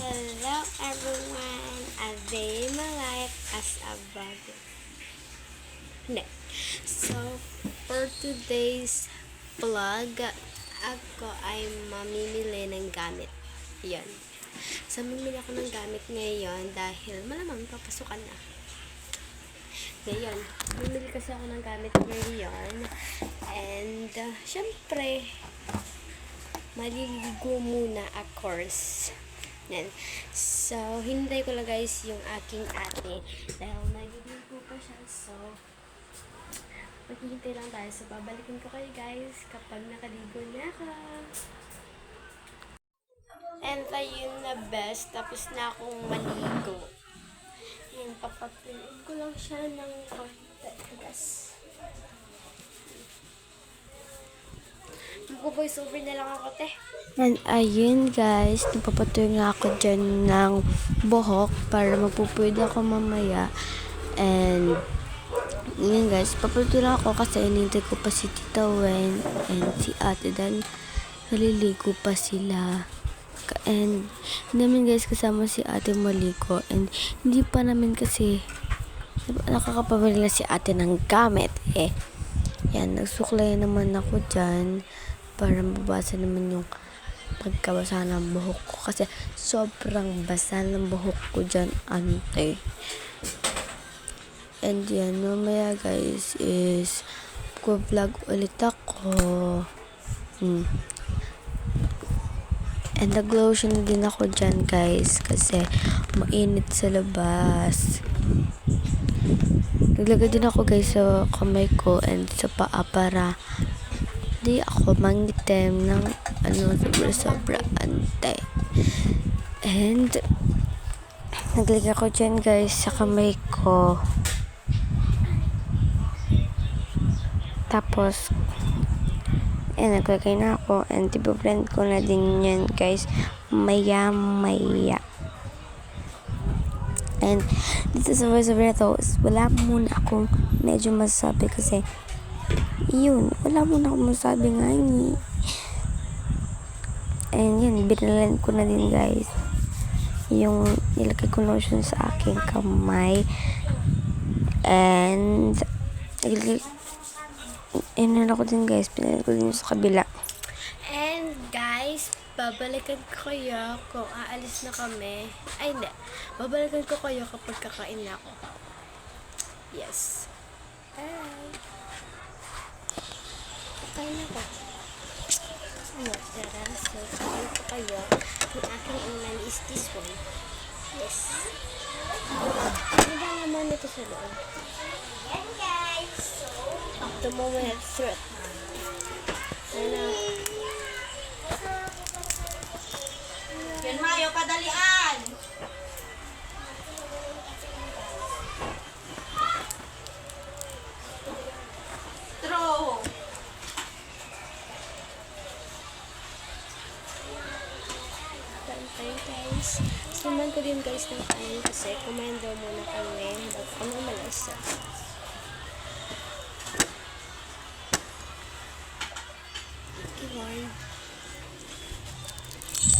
Hello everyone! A day in my life as a vlog. Hindi. So, for today's vlog, ako ay mamimili ng gamit. Yan. So, mamimili ako ng gamit ngayon dahil malamang papasukan na. Ngayon, mamimili kasi ako ng gamit ngayon. And, syempre, maliligo muna, of course. Yan. So, hintay ko lang guys yung aking ate. Dahil nagiging pa siya. So, maghihintay lang tayo. So, babalikin ko kayo guys kapag nakaligo na ako. And ayun na best. Tapos na akong maligo. Yan, papatuloy ko lang siya ng konti. Guys. Mag-voice over na lang ako, te. And ayun guys, napapatuloy nga ako dyan ng buhok para magpupwede ako mamaya. And yun guys, papatuloy lang ako kasi inintay ko pa si Tita Wen and si Ate Dan. Naliligo pa sila. And namin guys kasama si Ate maligo. And hindi pa namin kasi nakakapabili na si Ate ng gamit eh. Yan, nagsuklay naman ako dyan para mabasa naman yung pagkabasa ng buhok ko kasi sobrang basa ng buhok ko dyan, ante. And yan, mamaya guys is vlog ulit ako. And nag-lotion na din ako dyan guys kasi mainit sa labas. Naglagay din ako guys sa kamay ko and sa paa para di ako mangitim ng sobra ante. And naglagay ako dyan guys sa kamay ko. Tapos naglagay na ako and ipa-blend ko na din yan guys maya. And dito sa voice over na to, wala muna akong medyo masasabi kasi yun, wala muna akong masasabi nga ni. And yun, binalan ko na din guys yung nilagay ko lotion sa aking kamay. And inan ako din guys, pinalan ko din sa kabila. And guys, babalikan ko kayo kung aalis na kami. Ay hindi, babalikan ko kayo kapag kakain na ako. Yes. Bye. Kakain na ako. Tara, so kakain ko kayo. Yung aking unan is this one. Yes. Ano ba naman ito sa loob? Yan guys. So, the moment I threw it. Ano? Yan Mayo, padalian! True! Bantay guys. Suman ko din guys ng kanin kasi kumain daw muna kami bago kami umalis.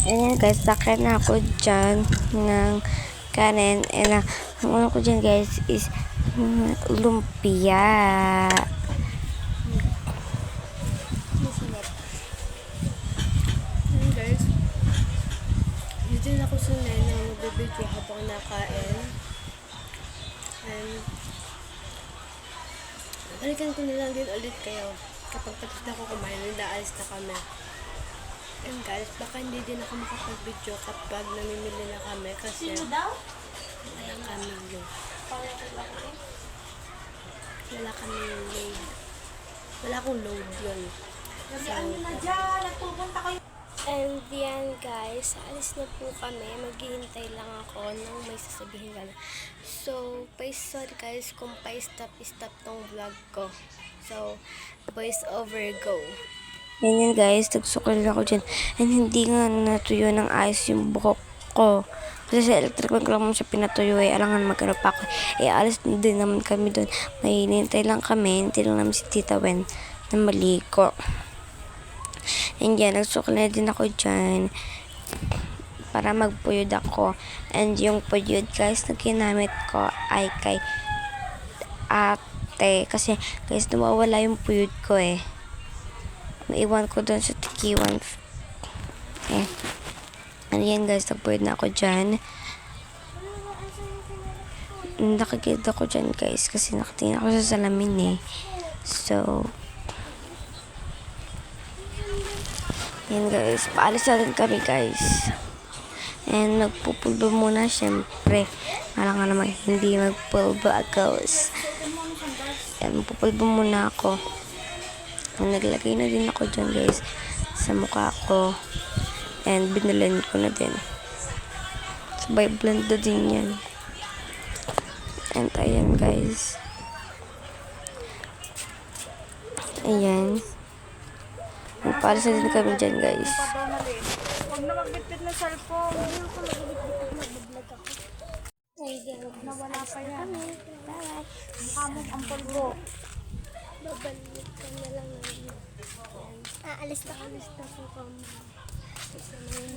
Ayan guys, sakay na ako dyan ng kanin. And ang una ko dyan guys is lumpia. Ayan guys, dito na ako sanay na magbibidyo habang nakain. And balikan ko na lang din ulit kayo kapag tapos na ako kumain, nandaalis na kami. And guys, baka hindi din ako makapag-video kapag namimili na kami kasi wala kami load. Wala kami load. Wala akong load yun. And yan guys, alis na po kami. Maghihintay lang ako ng may sasabihin gano'n. So, sorry guys kung pa-stop tong vlog ko. So, voice over, go. Yan guys, nagsukal ako dyan. And hindi nga natuyo ng ayos yung buhok ko. Kasi sa electric bag lang mo siya pinatuyo alangan magkano pa ako. Alis din naman kami doon. May hinintay lang kami. Hintay lang namin si Tita Wen na maligo. And yan, nagsukal na din ako dyan. para magpuyod ako. And yung puyod guys na ginamit ko ay kay ate. Kasi guys, nawawala yung puyod ko eh. Naiwan ko doon sa tikiwan. Eh. And yan guys, nagpuyod na ako dyan. Nakagid ako dyan guys kasi nakatingin ako sa salamin eh. So, yan guys, paalis na rin kami guys. And magpupulbo muna syempre. Para nga naman hindi magpulbo ako. Yan, magpupulbo muna ako. And naglagay na din ako dyan guys sa mukha ko. And binalend ko na din. Sabay blend na din yan. And ayan guys. Ayan. Magpalis na din kami dyan guys. Huwag na magbitbit ng cellphone. Nawala pa yan. Ang kamog ang pulbo. Babalik ka na lang namin. Aalis na po kami.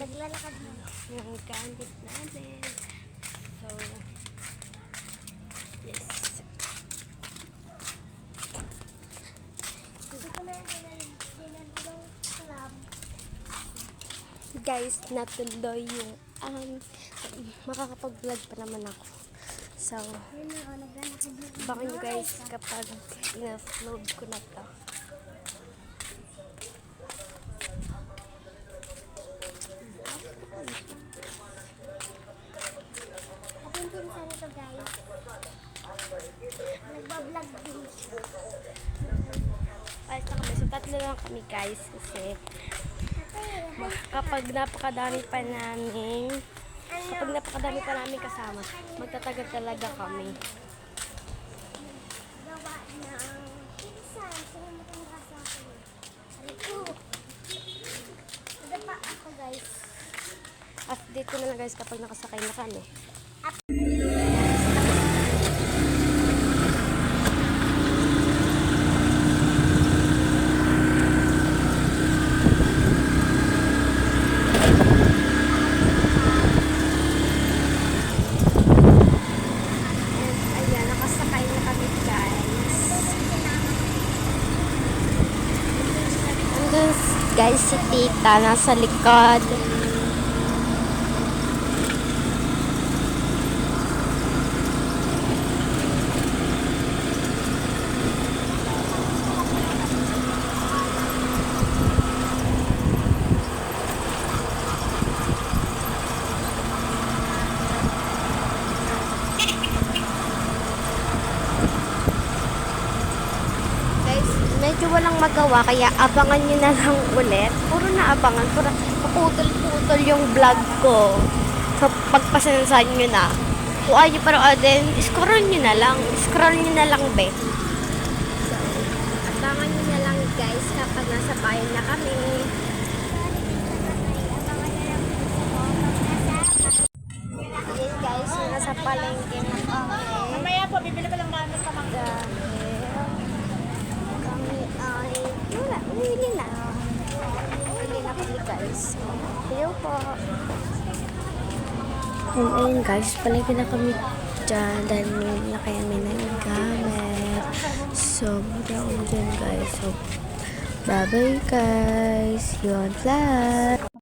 Naglalakad na yung gamit namin. So, yes. Guys, natuloy yung makakapag-vlog pa naman ako. So, baka nyo guys kapag ina-upload ko na to. Atin din sana to guys. Nagbablog din. Alis na kami. So, tatlo lang kami guys. Kasi, kapag napakadami pa namin kasama, magtatagal talaga kami. Gawa ng pinsan. Sino matanda sa akin? Aliko. Nadapa ako guys. Update ko na lang guys kapag nakasakay na kami. Ayan, nakasakay na kami guys. Andun guys si tita nasa likod. Guys, medyo walang magawa kaya abangan nyo na lang ulit. Puro na abangan, puro paputol-putol yung vlog ko. So, pagpasensahan nyo na. Kung ayaw nyo paroodin, scroll nyo na lang. Scroll nyo na lang, be. So, abangan nyo na lang guys kapag nasa bayan na kami. Yes guys, nasa palengke na kami. Mamaya po, bibili pa lang namin pamangga. Kami ay wala, uwili na. Uwili na kami guys. Hello po. And ayun guys, palagi na kami dyan dahil na kaya may nanggamit. So, muna ako dyan guys. So, bye bye guys. See you on vlog.